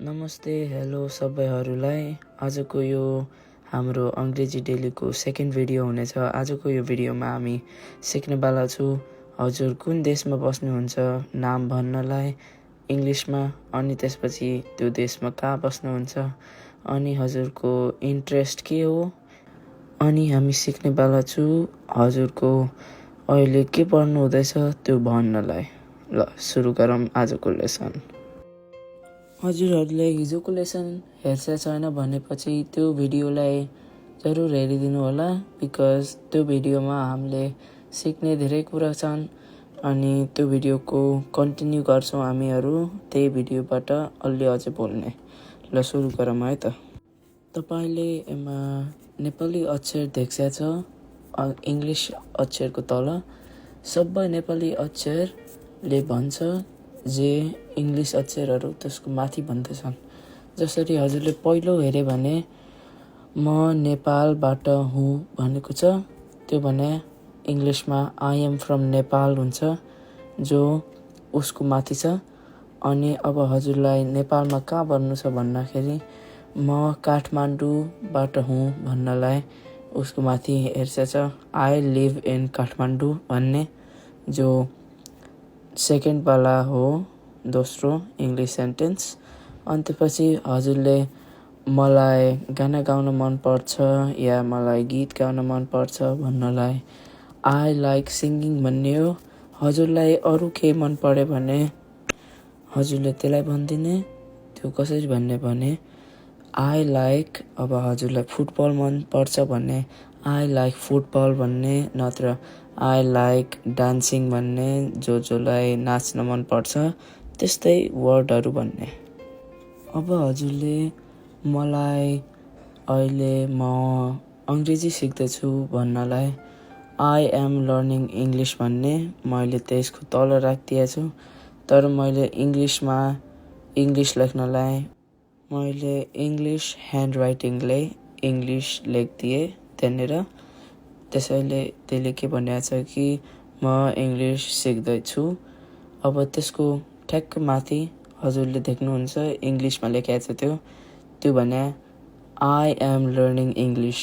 नमस्ते, हेलो सबैहरूलाई। आजको यो हाम्रो अङ्ग्रेजी डेलीको सेकेन्ड भिडियो हुनेछ। आजको यो भिडियोमा हामी सिक्नेवाला छु हजुर कुन देशमा बस्नुहुन्छ नाम भन्नलाई इङ्ग्लिसमा, अनि त्यसपछि त्यो देशमा कहाँ बस्नुहुन्छ, अनि हजुरको इन्ट्रेस्ट के हो, अनि हामी सिक्नेवाला छु हजुरको अहिले के पढ्नु हुँदैछ त्यो भन्नलाई। ल सुरु गरौँ आजको लेसन। हजुरहरूले हिजोको लेसन हेर्छ छैन भनेपछि त्यो भिडियोलाई जरुर हेरिदिनु होला, बिकज त्यो भिडियोमा हामीले सिक्ने धेरै कुरा छन् अनि त्यो भिडियोको कन्टिन्यू गर्छौँ हामीहरू त्यही भिडियोबाट अलि अझै बोल्ने। ल सुरु गरौँ है त। तपाईँले यसमा नेपाली अक्षर देख्छ छ इङ्ग्लिस अक्षरको तल सबै नेपाली अक्षरले भन्छ जे इङ्ग्लिस अक्षरहरू त्यसको माथि भन्दछन्। जसरी हजुरले पहिलो हेरे भने म नेपालबाट हुँ भनेको छ, त्यो भने इङ्ग्लिसमा आई एम फ्रम नेपाल हुन्छ, जो उसको माथि छ। अनि अब हजुरलाई नेपालमा कहाँ भन्नु छ भन्दाखेरि म काठमाडौँबाट हुँ भन्नलाई उसको माथि हेर्छ छ आई लिभ इन काठमाडौँ भन्ने, जो सेकेन्डवाला हो दोस्रो इङ्ग्लिस सेन्टेन्स। अनि त्यसपछि हजुरले मलाई गाना गाउन मनपर्छ या मलाई गीत गाउन मनपर्छ भन्नलाई आई लाइक सिङ्गिङ भन्ने हो। हजुरलाई अरू केही मन पर्यो भने हजुरले त्यसलाई भनिदिने। त्यो कसरी भन्ने भने आई लाइक, अब हजुरलाई फुटबल मनपर्छ भन्ने आई लाइक फुटबल भन्ने, नत्र आई लाइक डान्सिङ भन्ने, जसलाई नाच्न मनपर्छ त्यस्तै वर्डहरू भन्ने। अब हजुरले मलाई अहिले म अङ्ग्रेजी सिक्दैछु भन्नलाई आई एम लर्निङ इङ्ग्लिस भन्ने, मैले त्यसको तल राखिदिएको छु। तर मैले इङ्ग्लिसमा इङ्ग्लिस लेख्नलाई मैले इङ्ग्लिस ह्यान्ड राइटिङले इङ्ग्लिस लेखिदिएँ त्यहाँनिर। त्यसैले त्यसले के भनेको छ कि म इङ्ग्लिस सिक्दैछु। अब त्यसको ठ्याक्क माथि हजुरले देख्नुहुन्छ इङ्ग्लिसमा लेखेको छ त्यो भने आई एम लर्निङ इङ्ग्लिस।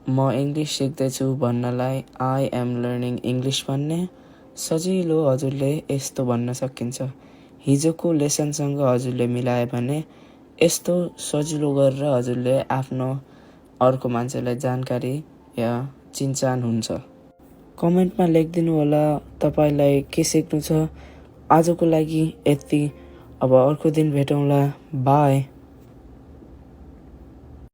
म इङ्ग्लिस सिक्दैछु भन्नलाई आई एम लर्निङ इङ्ग्लिस भन्ने। सजिलो हजुरले यस्तो भन्न सकिन्छ। हिजोको लेसनसँग हजुरले मिलायो भने यस्तो सजिलो गरेर हजुरले आफ्नो अर्को मान्छेलाई जानकारी या चिनचान हुन्छ। कमेन्टमा लेखिदिनु होला तपाईँलाई के सिक्नु छ। आजको लागि यति, अब अर्को दिन भेटौँला, बाई।